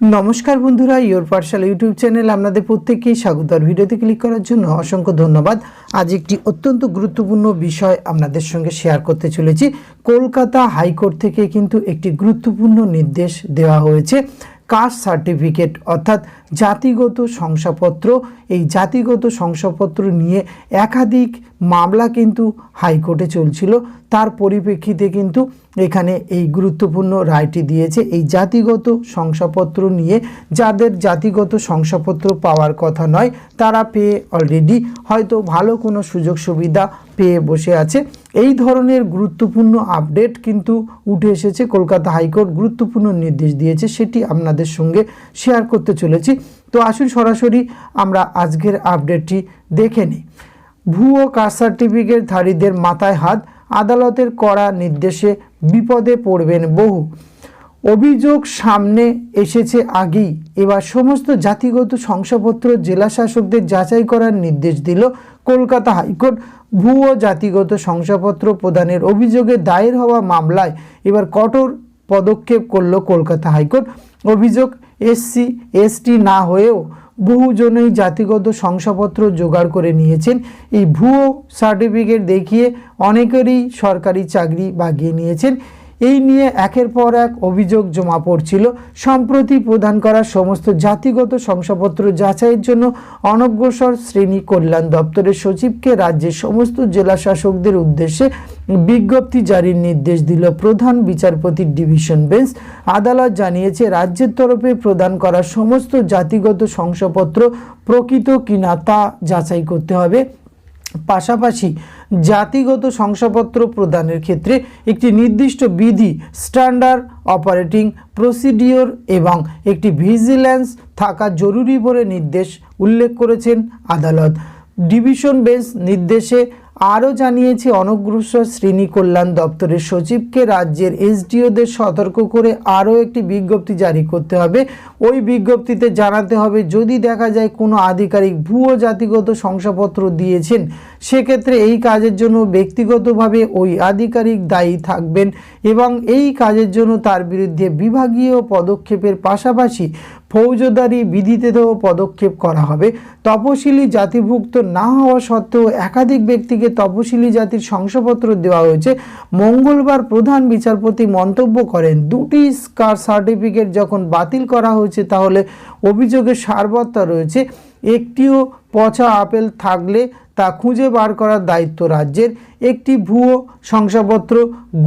নমস্কার বন্ধুরা, your Pathsala YouTube channel আপনাদের প্রত্যেককেই স্বাগত। আর ভিডিওতে ক্লিক করার জন্য অসংখ্য ধন্যবাদ। আজ একটি অত্যন্ত গুরুত্বপূর্ণ বিষয় আপনাদের সঙ্গে শেয়ার করতে চলেছি। কলকাতা হাইকোর্ট থেকে কিন্তু একটি গুরুত্বপূর্ণ নির্দেশ দেওয়া হয়েছে। কাস্ট সার্টিফিকেট অর্থাৎ জাতিগত শংসাপত্র, এই জাতিগত শংসাপত্র নিয়ে একাধিক মামলা কিন্তু হাইকোর্টে চলছিল। তার পরিপ্রেক্ষিতে কিন্তু এখানে এই গুরুত্বপূর্ণ রায়টি দিয়েছে। এই জাতিগত শংসাপত্র নিয়ে যাদের জাতিগত শংসাপত্র পাওয়ার কথা নয়, তারা পেয়ে অলরেডি হয়তো ভালো কোনো সুযোগ সুবিধা পেয়ে বসে আছে। এই ধরনের গুরুত্বপূর্ণ আপডেট কিন্তু উঠে এসেছে। কলকাতা হাইকোর্ট গুরুত্বপূর্ণ নির্দেশ দিয়েছে, সেটি আপনাদের সঙ্গে শেয়ার করতে চলেছি। তো আসুন সরাসরি আমরা আজকের আপডেটটি দেখে নিই। ভুয়ো কাস্ট সার্টিফিকেটধারীদের মাথায় হাত, আদালতের কড়া নির্দেশে বিপদে পড়বেন বহু। অভিযোগ সামনে এসেছে আগেই, এবার সমস্ত জাতিগত শংসাপত্র জেলা শাসকদের যাচাই করার নির্দেশ দিল কলকাতা হাইকোর্ট। ভুয়ো জাতিগত শংসাপত্র প্রদানের অভিযোগে দায়ের হওয়া মামলায় এবার কঠোর পদক্ষেপ করল কলকাতা হাইকোর্ট। অভিযোগ এসসি এসটি না হয়েও বহুজনেই জাতিগত শংসাপত্র জোগাড় করে নিয়েছেন। এই ভুয়ো সার্টিফিকেট দেখিয়ে অনেকেরই সরকারি চাকরি বাগিয়ে নিয়েছেন। এই নিয়ে একের পর এক অভিযোগ জমা পড়ছিল। সম্প্রতি প্রদান করা সমস্ত জাতিগত শংসাপত্র যাচাইয়ের জন্য অনগ্রসর শ্রেণী কল্যাণ দপ্তরের সচিবকে রাজ্যের সমস্ত জেলা শাসকদের উদ্দেশ্যে বিজ্ঞপ্তি জারির নির্দেশ দিল প্রধান বিচারপতির ডিভিশন বেঞ্চ। আদালত জানিয়েছে, রাজ্যের তরফে প্রদান করা সমস্ত জাতিগত শংসাপত্র প্রকৃত কিনা তা যাচাই করতে হবে। পাশাপাশি জাতিগত শংসাপত্র প্রদানের ক্ষেত্রে একটি নির্দিষ্ট বিধি, স্ট্যান্ডার্ড অপারেটিং প্রসিডিওর এবং একটি ভিজিল্যান্স থাকা জরুরি বলে নির্দেশ উল্লেখ করেছেন আদালত। ডিভিশন বেঞ্চ নির্দেশে আরও জানিয়েছে, অনগ্রসর শ্রেণী কল্যাণ দপ্তরের সচিবকে রাজ্যের এসডিওদের সতর্ক করে আরও একটি বিজ্ঞপ্তি জারি করতে হবে। ওই বিজ্ঞপ্তিতে জানাতে হবে, যদি দেখা যায় কোনো আধিকারিক ভুয়ো জাতিগত শংসাপত্র দিয়েছেন, সেক্ষেত্রে এই কাজের জন্য ব্যক্তিগতভাবে ওই আধিকারিক দায়ী থাকবেন এবং এই কাজের জন্য তার বিরুদ্ধে বিভাগীয় পদক্ষেপের পাশাপাশি ফৌজদারি বিধিতেও পদক্ষেপ করা হবে। তপশিলি জাতিভুক্ত না হওয়া সত্ত্বেও একাধিক ব্যক্তিকে তপশিলি জাতির শংসাপত্র দেওয়া হয়েছে। মঙ্গলবার প্রধান বিচারপতি মন্তব্য করেন, দুটি কাস্ট সার্টিফিকেট যখন বাতিল করা হয়েছে তাহলে অভিযোগের সারবত্তা রয়েছে। একটিও পচা আপেল থাকলে তা খুঁজে বার করার দায়িত্ব রাজ্যের। একটি ভুয়ো শংসাপত্র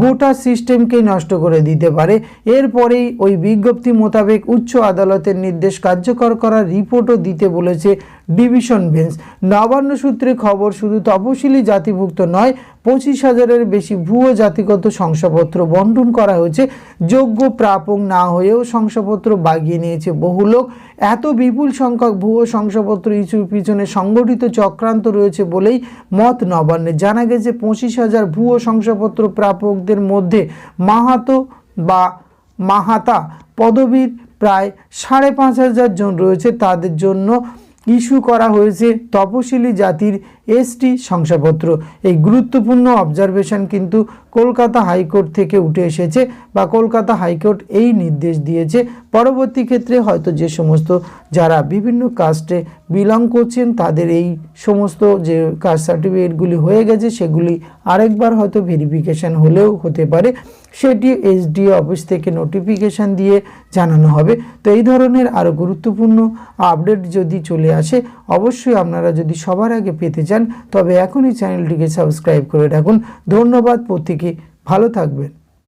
গোটা সিস্টেমকেই নষ্ট করে দিতে পারে। এরপরেই ওই বিজ্ঞপ্তি মোতাবেক উচ্চ আদালতের নির্দেশ কার্যকর করার রিপোর্টও দিতে বলেছে ডিভিশন বেঞ্চ। নবান্ন সূত্রে খবর, শুধু তপশিলি জাতিভুক্ত নয়, 25,000-এর বেশি ভুয়ো জাতিগত শংসাপত্র বন্টন করা হয়েছে। যোগ্য প্রাপক না হয়েও শংসাপত্র বাগিয়ে নিয়েছে বহু লোক। এত বিপুল সংখ্যক ভুয়ো শংসাপত্র ইস্যুর পিছনে সংগঠিত চক্রান্ত রয়েছে বলেই মত নবান্নে। জানা গেছে, 25,000 ভুয়ো শংসাপত্র প্রাপকদের মধ্যে মাহাতো বা মাহাতা পদবীর প্রায় 5,500 জন রয়েছে। তাদের জন্য ইস্যু করা হয়েছে তপশিলি জাতির এসটি শংসাপত্র। এই গুরুত্বপূর্ণ অবজারভেশন কিন্তু কলকাতা হাইকোর্ট থেকে উঠে এসেছে বা কলকাতা হাইকোর্ট এই নির্দেশ দিয়েছে। পরবর্তী ক্ষেত্রে হয়তো যে সমস্ত যারা বিভিন্ন কাস্টে বিলং করছেন, তাদের এই সমস্ত যে কাস্ট সার্টিফিকেটগুলি হয়ে গেছে, সেগুলি আরেকবার হয়তো ভেরিফিকেশান হলেও হতে পারে। সেটি এসডিও অফিস থেকে নোটিফিকেশান দিয়ে জানানো হবে। তো এই ধরনের আরও গুরুত্বপূর্ণ আপডেট যদি চলে আসে, অবশ্যই আপনারা যদি সবার আগে পেতে চান, তবে এখনই চ্যানেলটিকে সাবস্ক্রাইব করে রাখুন। ধন্যবাদ, প্রত্যেকে ভালো থাকবেন।